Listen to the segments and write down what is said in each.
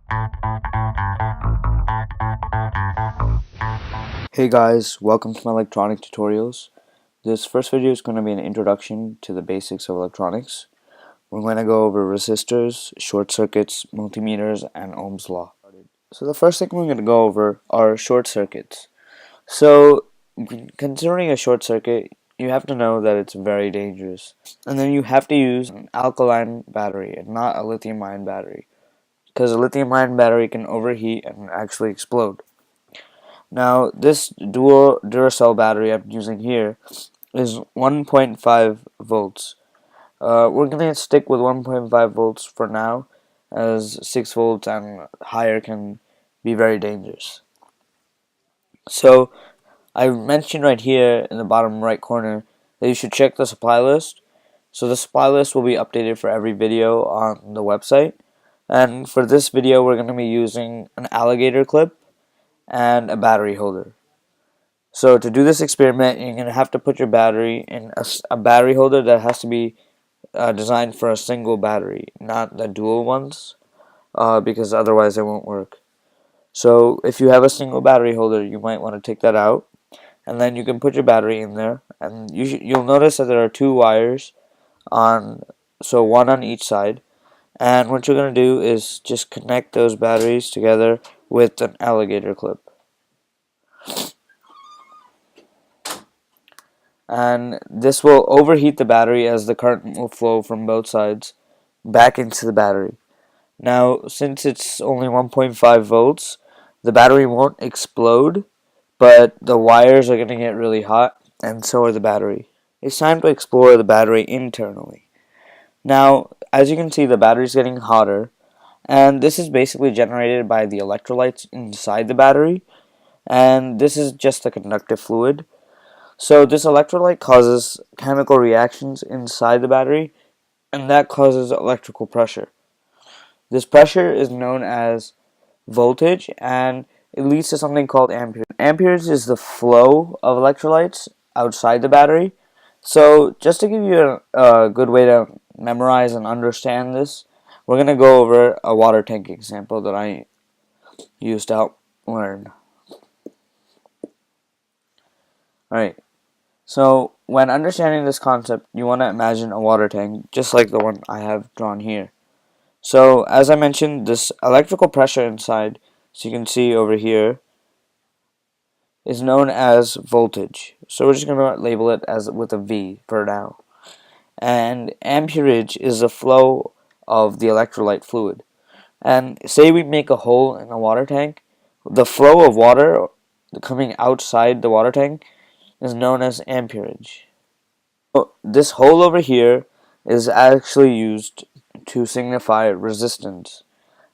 Hey guys, welcome to my electronic tutorials. This first video is going to be an introduction to the basics of electronics. We're going to go over resistors, short circuits, multimeters, and Ohm's law. So the first thing we're going to go over are short circuits. So considering a short circuit, you have to know that it's very dangerous. And then you have to use an alkaline battery and not a lithium-ion battery, because a lithium-ion battery can overheat and actually explode. Now, this dual Duracell battery I'm using here is 1.5 volts. We're going to stick with 1.5 volts for now, as 6 volts and higher can be very dangerous. So, I mentioned right here in the bottom right corner that you should check the supply list. So the supply list will be updated for every video on the website. And for this video, we're going to be using an alligator clip and a battery holder. So to do this experiment, you're going to have to put your battery in a battery holder that has to be designed for a single battery, not the dual ones, because otherwise it won't work. So if you have a single battery holder, you might want to take that out, and then you can put your battery in there, and you'll notice that there are two wires so one on each side, and what you're going to do is just connect those batteries together with an alligator clip. And this will overheat the battery as the current will flow from both sides back into the battery. Now, since it's only 1.5 volts, the battery won't explode, but the wires are going to get really hot, and so are the battery. It's time to explore the battery internally. Now, as you can see, the battery is getting hotter, and this is basically generated by the electrolytes inside the battery, and this is just the conductive fluid. So this electrolyte causes chemical reactions inside the battery, and that causes electrical pressure. This pressure is known as voltage, and it leads to something called amperage. Amperage is the flow of electrolytes outside the battery. So just to give you a good way to memorize and understand this, we're going to go over a water tank example that I used to help learn. Alright. So, when understanding this concept, you want to imagine a water tank, just like the one I have drawn here. So, as I mentioned, this electrical pressure inside, so you can see over here, is known as voltage. So we're just going to label it as with a V for now. And amperage is the flow of the electrolyte fluid. And say we make a hole in a water tank, the flow of water coming outside the water tank is known as amperage. So this hole over here is actually used to signify resistance,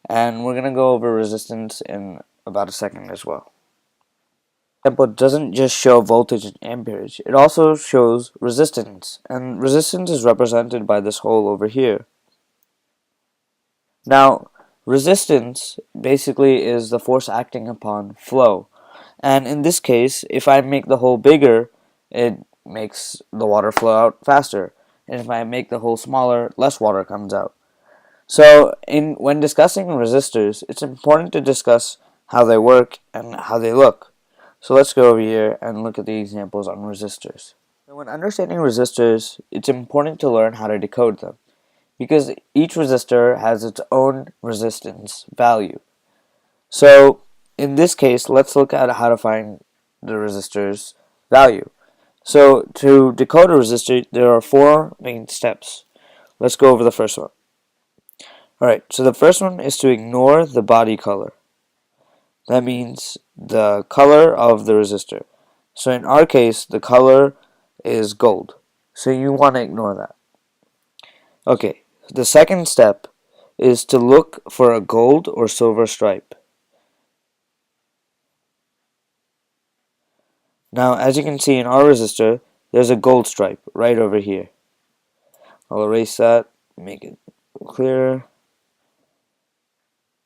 and we're going to go over resistance in about a second as well. Example doesn't just show voltage and amperage, it also shows resistance, and resistance is represented by this hole over here. Now, resistance basically is the force acting upon flow. And in this case, if I make the hole bigger, it makes the water flow out faster. And if I make the hole smaller, less water comes out. So when discussing resistors, it's important to discuss how they work and how they look. So let's go over here and look at the examples on resistors. So when understanding resistors, it's important to learn how to decode them, because each resistor has its own resistance value. So in this case, let's look at how to find the resistor's value. So to decode a resistor, there are four main steps. Let's go over the first one. Alright, so the first one is to ignore the body color. That means the color of the resistor. So in our case, the color is gold. So you want to ignore that. Okay, the second step is to look for a gold or silver stripe. Now, as you can see in our resistor, there's a gold stripe right over here. I'll erase that, make it clearer.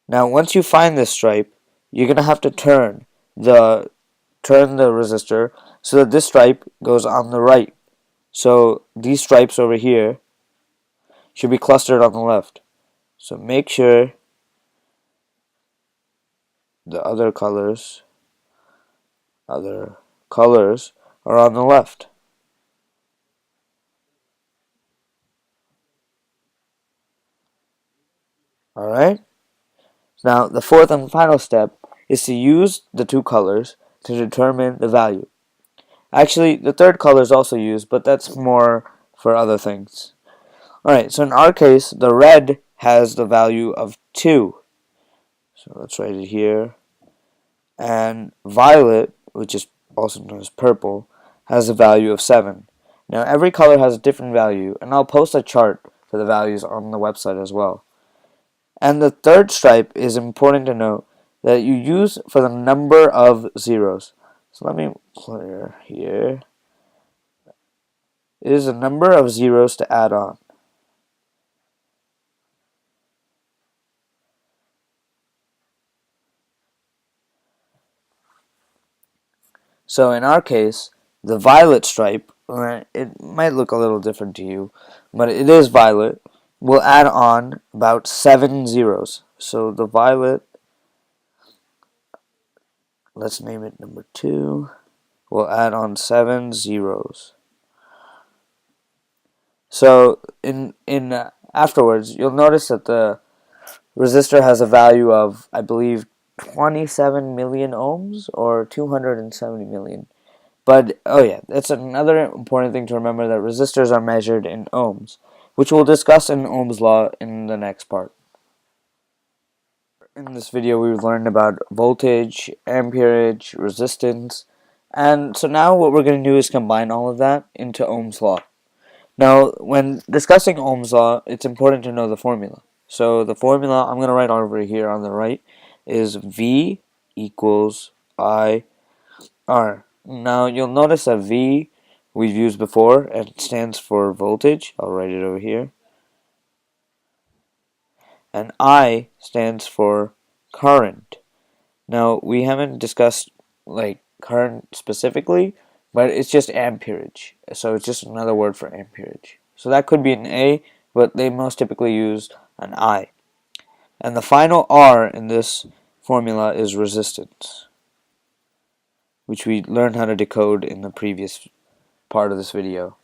Now, once you find this stripe, you're going to have to turn the resistor so that this stripe goes on the right. So these stripes over here should be clustered on the left. So make sure the other colors are on the left. Alright? Now, the fourth and final step is to use the two colors to determine the value. Actually, the third color is also used, but that's more for other things. Alright, so in our case, the red has the value of 2. So let's write it here. And violet, which is also known as purple, has a value of 7. Now, every color has a different value, and I'll post a chart for the values on the website as well. And the third stripe is important to note that you use for the number of zeros. So let me clear here. It is a number of zeros to add on. So in our case, the violet stripe, it might look a little different to you, but it is violet, will add on about 7 zeros. So the violet, let's name it number 2, will add on 7 zeros. So in afterwards, you'll notice that the resistor has a value of, I believe, 27 million ohms or 270 million. But, oh yeah, that's another important thing to remember, that resistors are measured in ohms, which we'll discuss in Ohm's law in the next part. In this video, we've learned about voltage, amperage, resistance, and so now what we're going to do is combine all of that into Ohm's law. Now, when discussing Ohm's law, it's important to know the formula. So the formula I'm going to write over here on the right is V equals I R. Now, you'll notice that V we've used before, and it stands for voltage. I'll write it over here. And I stands for current. Now, we haven't discussed like current specifically, but it's just amperage. So it's just another word for amperage. So that could be an A, but they most typically use an I. And the final R in this formula is resistance, which we learned how to decode in the previous part of this video.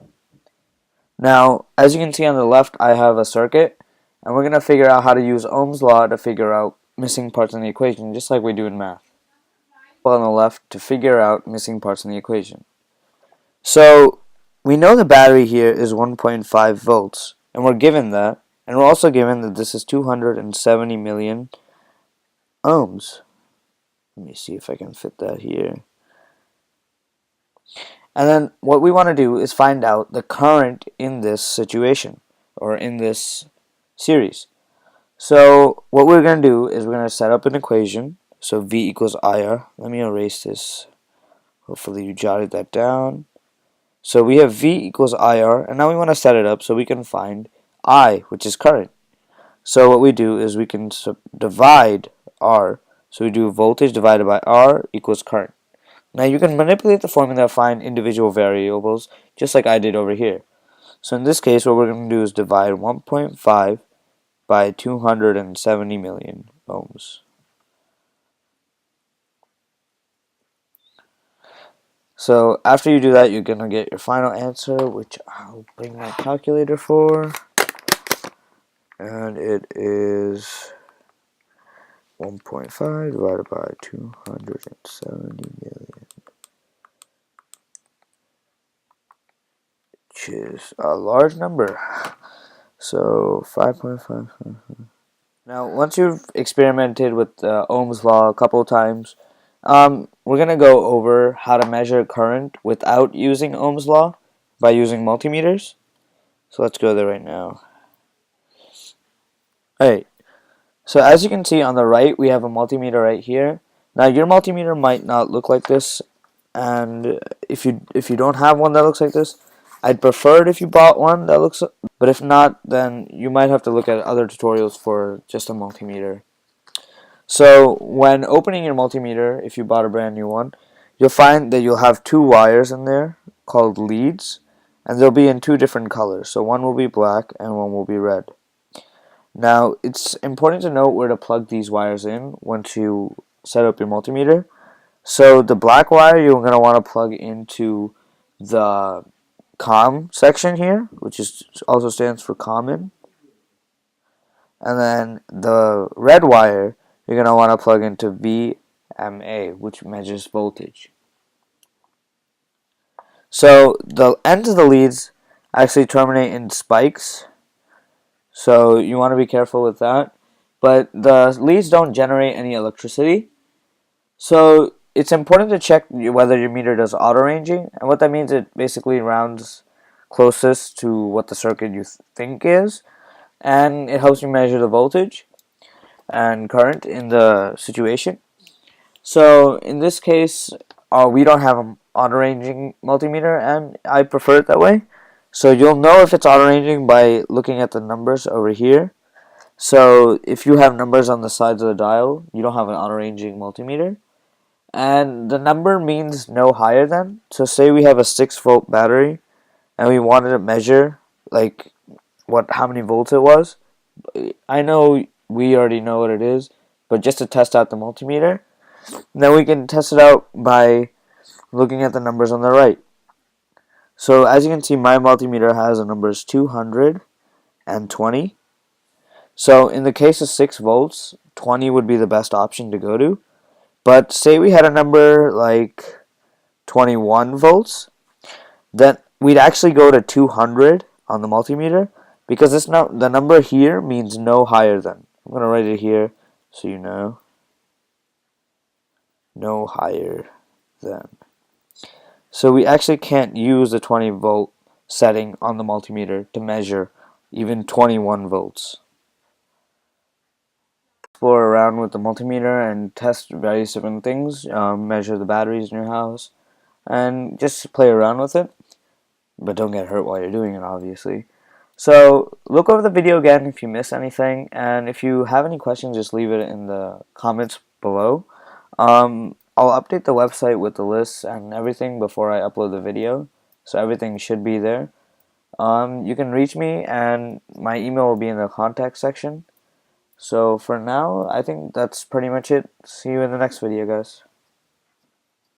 Now, as you can see on the left, I have a circuit, and we're going to figure out how to use Ohm's law to figure out missing parts in the equation, just like we do in math. On the left to figure out missing parts in the equation. So, we know the battery here is 1.5 volts, and we're given that, and we're also given that this is 270 million ohms. Let me see if I can fit that here. And then what we want to do is find out the current in this situation, or in this series. So what we're going to do is we're going to set up an equation. So V equals IR. Let me erase this. Hopefully you jotted that down. So we have V equals IR, and now we want to set it up so we can find I, which is current. So what we do is we can divide R. So we do voltage divided by R equals current. Now you can manipulate the formula to find individual variables, just like I did over here. So in this case, what we're going to do is divide 1.5 by 270 million ohms. So after you do that, you're going to get your final answer, which I'll bring my calculator for. And it is 1.5 divided by 270 million. Which is a large number. So 5.5. Now, once you've experimented with Ohm's law a couple of times, we're going to go over how to measure current without using Ohm's law by using multimeters. So let's go there right now. Alright, so as you can see on the right, we have a multimeter right here. Now, your multimeter might not look like this, and if you don't have one that looks like this, I'd prefer it if you bought one that looks, but if not, then you might have to look at other tutorials for just a multimeter. So when opening your multimeter, if you bought a brand new one, you'll find that you'll have two wires in there called leads, and they'll be in two different colors. So one will be black and one will be red. Now, it's important to note where to plug these wires in once you set up your multimeter. So the black wire you're going to want to plug into the COM section here, which is also stands for common. And then the red wire you're going to want to plug into VMA, which measures voltage. So the ends of the leads actually terminate in spikes, so you want to be careful with that. But the leads don't generate any electricity, so it's important to check whether your meter does auto ranging. And what that means, it basically rounds closest to what the circuit you think is, and it helps you measure the voltage and current in the situation. So in this case, we don't have an auto-ranging multimeter, and I prefer it that way. So you'll know if it's auto-ranging by looking at the numbers over here. So if you have numbers on the sides of the dial, you don't have an auto-ranging multimeter. And the number means no higher than. So say we have a 6-volt battery, and we wanted to measure like how many volts it was. I know we already know what it is, but just to test out the multimeter, then we can test it out by looking at the numbers on the right. So as you can see, my multimeter has the numbers 200 and 20. So in the case of 6 volts, 20 would be the best option to go to. But say we had a number like 21 volts, then we'd actually go to 200 on the multimeter, because the number here means no higher than. I'm going to write it here so you know. No higher than. So we actually can't use the 20 volt setting on the multimeter to measure even 21 volts. Explore around with the multimeter and test various different things, measure the batteries in your house, and just play around with it, but don't get hurt while you're doing it, obviously. So look over the video again if you miss anything, and if you have any questions, just leave it in the comments below. I'll update the website with the lists and everything before I upload the video, so everything should be there. You can reach me, and my email will be in the contact section. So for now, I think that's pretty much it. See you in the next video, guys.